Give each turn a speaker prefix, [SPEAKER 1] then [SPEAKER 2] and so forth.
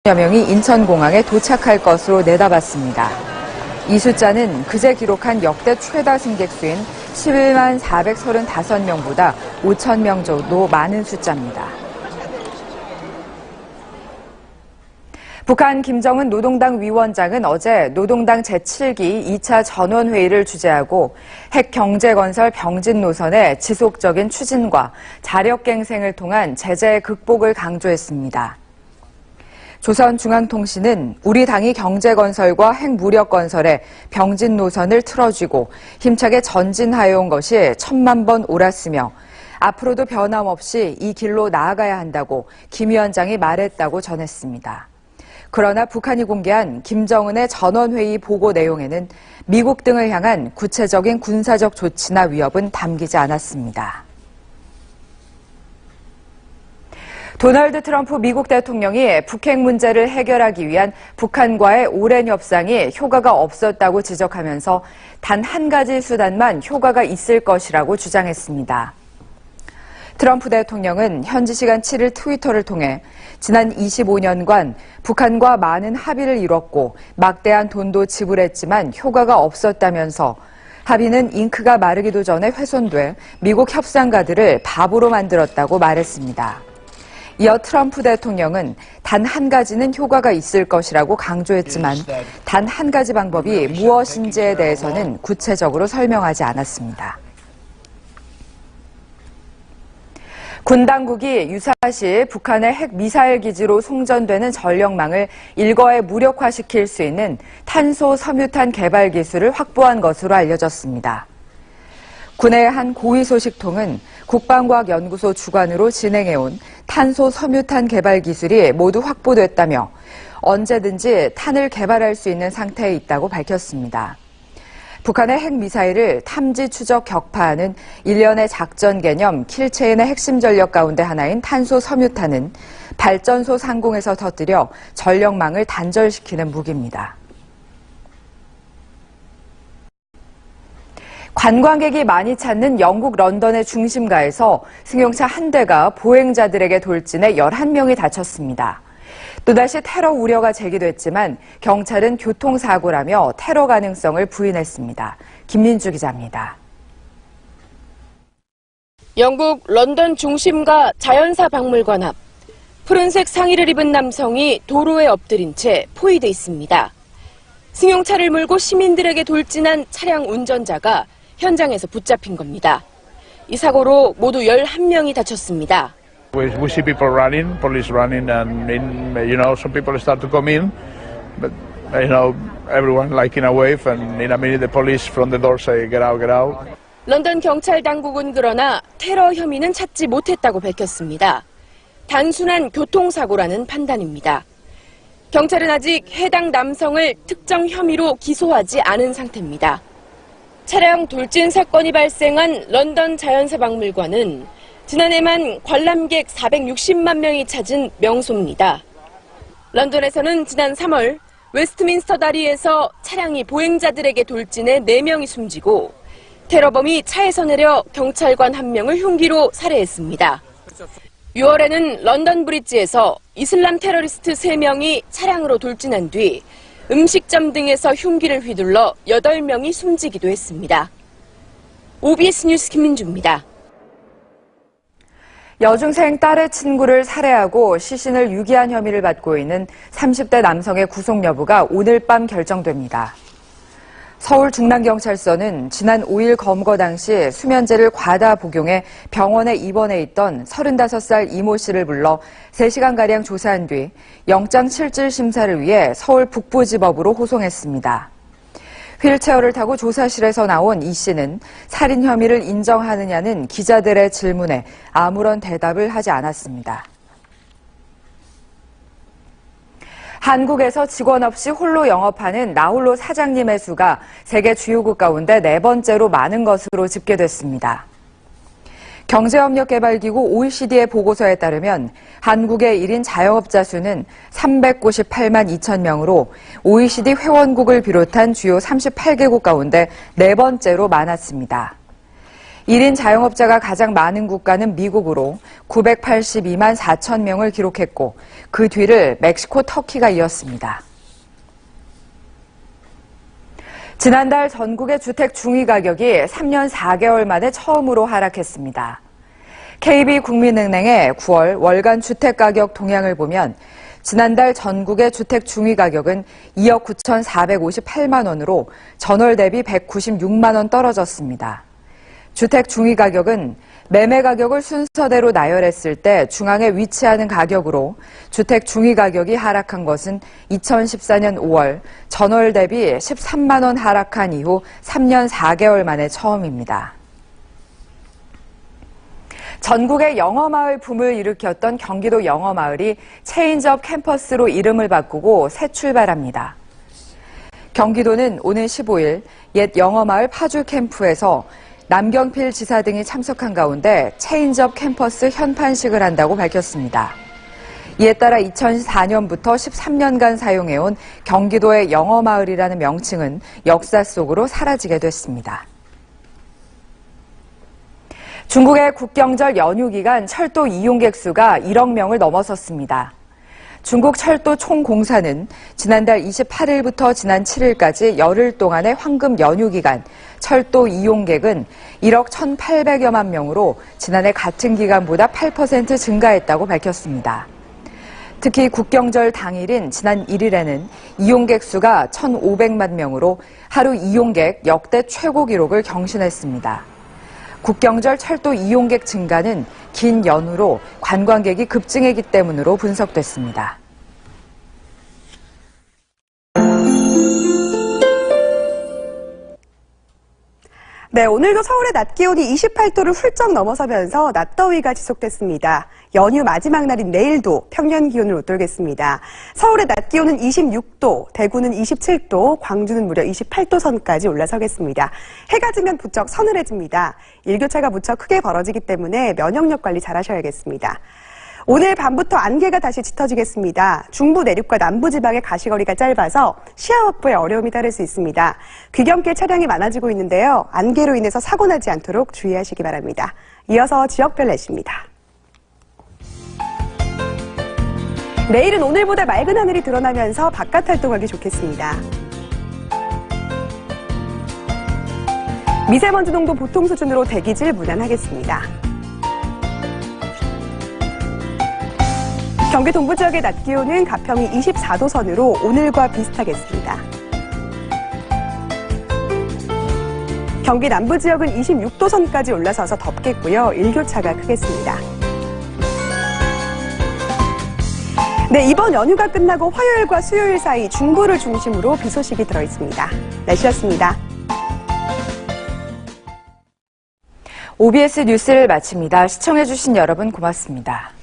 [SPEAKER 1] 여 명이 인천공항에 도착할 것으로 내다봤습니다. 이 숫자는 그제 기록한 역대 최다 승객 수인 11만 435명보다 5천 명 정도 많은 숫자입니다. 북한 김정은 노동당 위원장은 어제 노동당 제7기 2차 전원회의를 주재하고 핵 경제건설 병진 노선의 지속적인 추진과 자력갱생을 통한 제재 극복을 강조했습니다. 조선중앙통신은 우리 당이 경제건설과 핵무력건설에 병진 노선을 틀어쥐고 힘차게 전진하여온 것이 1000만 번 옳았으며 앞으로도 변함없이 이 길로 나아가야 한다고 김 위원장이 말했다고 전했습니다. 그러나 북한이 공개한 김정은의 전원회의 보고 내용에는 미국 등을 향한 구체적인 군사적 조치나 위협은 담기지 않았습니다. 도널드 트럼프 미국 대통령이 북핵 문제를 해결하기 위한 북한과의 오랜 협상이 효과가 없었다고 지적하면서 단 한 가지 수단만 효과가 있을 것이라고 주장했습니다. 트럼프 대통령은 현지 시간 7일 트위터를 통해 지난 25년간 북한과 많은 합의를 이뤘고 막대한 돈도 지불했지만 효과가 없었다면서 합의는 잉크가 마르기도 전에 훼손돼 미국 협상가들을 바보로 만들었다고 말했습니다. 이어 트럼프 대통령은 단 한 가지는 효과가 있을 것이라고 강조했지만 단 한 가지 방법이 무엇인지에 대해서는 구체적으로 설명하지 않았습니다. 군 당국이 유사시 북한의 핵 미사일 기지로 송전되는 전력망을 일거에 무력화시킬 수 있는 탄소 섬유탄 개발 기술을 확보한 것으로 알려졌습니다. 군의 한 고위 소식통은 국방과학연구소 주관으로 진행해온 탄소 섬유탄 개발 기술이 모두 확보됐다며 언제든지 탄을 개발할 수 있는 상태에 있다고 밝혔습니다. 북한의 핵미사일을 탐지, 추적, 격파하는 일련의 작전 개념 킬체인의 핵심 전력 가운데 하나인 탄소 섬유탄은 발전소 상공에서 터뜨려 전력망을 단절시키는 무기입니다. 관광객이 많이 찾는 영국 런던의 중심가에서 승용차 한 대가 보행자들에게 돌진해 11명이 다쳤습니다. 또다시 테러 우려가 제기됐지만 경찰은 교통사고라며 테러 가능성을 부인했습니다. 김민주 기자입니다.
[SPEAKER 2] 영국 런던 중심가 자연사 박물관 앞 푸른색 상의를 입은 남성이 도로에 엎드린 채 포위돼 있습니다. 승용차를 몰고 시민들에게 돌진한 차량 운전자가 현장에서 붙잡힌 겁니다. 이 사고로 모두 11명이 다쳤습니다.
[SPEAKER 3] We see people running, police running, and some people start to come in, but everyone like in a wave, and in a minute the police from the door say get out, get out.
[SPEAKER 2] 런던 경찰 당국은 그러나 테러 혐의는 찾지 못했다고 밝혔습니다. 단순한 교통사고라는 판단입니다. 경찰은 아직 해당 남성을 특정 혐의로 기소하지 않은 상태입니다. 차량 돌진 사건이 발생한 런던 자연사 박물관은 지난해만 관람객 460만 명이 찾은 명소입니다. 런던에서는 지난 3월 웨스트민스터 다리에서 차량이 보행자들에게 돌진해 4명이 숨지고 테러범이 차에서 내려 경찰관 1명을 흉기로 살해했습니다. 6월에는 런던 브리지에서 이슬람 테러리스트 3명이 차량으로 돌진한 뒤 음식점 등에서 흉기를 휘둘러 8명이 숨지기도 했습니다. OBS 뉴스 김민주입니다.
[SPEAKER 1] 여중생 딸의 친구를 살해하고 시신을 유기한 혐의를 받고 있는 30대 남성의 구속 여부가 오늘 밤 결정됩니다. 서울 중남경찰서는 지난 5일 검거 당시 수면제를 과다 복용해 병원에 입원해 있던 35살 이모 씨를 불러 3시간가량 조사한 뒤 영장 실질 심사를 위해 서울 북부지법으로 호송했습니다. 휠체어를 타고 조사실에서 나온 이 씨는 살인 혐의를 인정하느냐는 기자들의 질문에 아무런 대답을 하지 않았습니다. 한국에서 직원 없이 홀로 영업하는 나홀로 사장님의 수가 세계 주요국 가운데 4번째로 많은 것으로 집계됐습니다. 경제협력개발기구 OECD의 보고서에 따르면 한국의 1인 자영업자 수는 398만 2천 명으로 OECD 회원국을 비롯한 주요 38개국 가운데 4번째로 많았습니다. 1인 자영업자가 가장 많은 국가는 미국으로 982만 4천 명을 기록했고 그 뒤를 멕시코, 터키가 이었습니다. 지난달 전국의 주택 중위 가격이 3년 4개월 만에 처음으로 하락했습니다. KB국민은행의 9월 월간 주택가격 동향을 보면 지난달 전국의 주택 중위 가격은 2억 9,458만 원으로 전월 대비 196만 원 떨어졌습니다. 주택 중위 가격은 매매 가격을 순서대로 나열했을 때 중앙에 위치하는 가격으로 주택 중위 가격이 하락한 것은 2014년 5월 전월 대비 13만 원 하락한 이후 3년 4개월 만에 처음입니다. 전국의 영어마을 붐을 일으켰던 경기도 영어마을이 체인지업 캠퍼스로 이름을 바꾸고 새 출발합니다. 경기도는 오는 15일 옛 영어마을 파주 캠프에서 남경필 지사 등이 참석한 가운데 체인지업 캠퍼스 현판식을 한다고 밝혔습니다. 이에 따라 2004년부터 13년간 사용해온 경기도의 영어마을이라는 명칭은 역사 속으로 사라지게 됐습니다. 중국의 국경절 연휴 기간 철도 이용객 수가 1억 명을 넘어섰습니다. 중국 철도 총공사는 지난달 28일부터 지난 7일까지 열흘 동안의 황금 연휴 기간 철도 이용객은 1억 1,800여만 명으로 지난해 같은 기간보다 8% 증가했다고 밝혔습니다. 특히 국경절 당일인 지난 1일에는 이용객 수가 1,500만 명으로 하루 이용객 역대 최고 기록을 경신했습니다. 국경절 철도 이용객 증가는 긴 연휴로 관광객이 급증했기 때문으로 분석됐습니다.
[SPEAKER 4] 네, 오늘도 서울의 낮 기온이 28도를 훌쩍 넘어서면서 낮더위가 지속됐습니다. 연휴 마지막 날인 내일도 평년 기온을 웃돌겠습니다. 서울의 낮 기온은 26도, 대구는 27도, 광주는 무려 28도 선까지 올라서겠습니다. 해가 지면 부쩍 서늘해집니다. 일교차가 무척 크게 벌어지기 때문에 면역력 관리 잘 하셔야겠습니다. 오늘 밤부터 안개가 다시 짙어지겠습니다. 중부 내륙과 남부 지방의 가시거리가 짧아서 시야 확보에 어려움이 따를 수 있습니다. 귀경길 차량이 많아지고 있는데요. 안개로 인해서 사고 나지 않도록 주의하시기 바랍니다. 이어서 지역별 날씨입니다. 내일은 오늘보다 맑은 하늘이 드러나면서 바깥 활동하기 좋겠습니다. 미세먼지 농도 보통 수준으로 대기질 무난하겠습니다. 경기 동부 지역의 낮 기온은 가평이 24도 선으로 오늘과 비슷하겠습니다. 경기 남부 지역은 26도 선까지 올라서서 덥겠고요. 일교차가 크겠습니다. 네, 이번 연휴가 끝나고 화요일과 수요일 사이 중부를 중심으로 비 소식이 들어있습니다. 날씨였습니다.
[SPEAKER 1] OBS 뉴스를 마칩니다. 시청해주신 여러분 고맙습니다.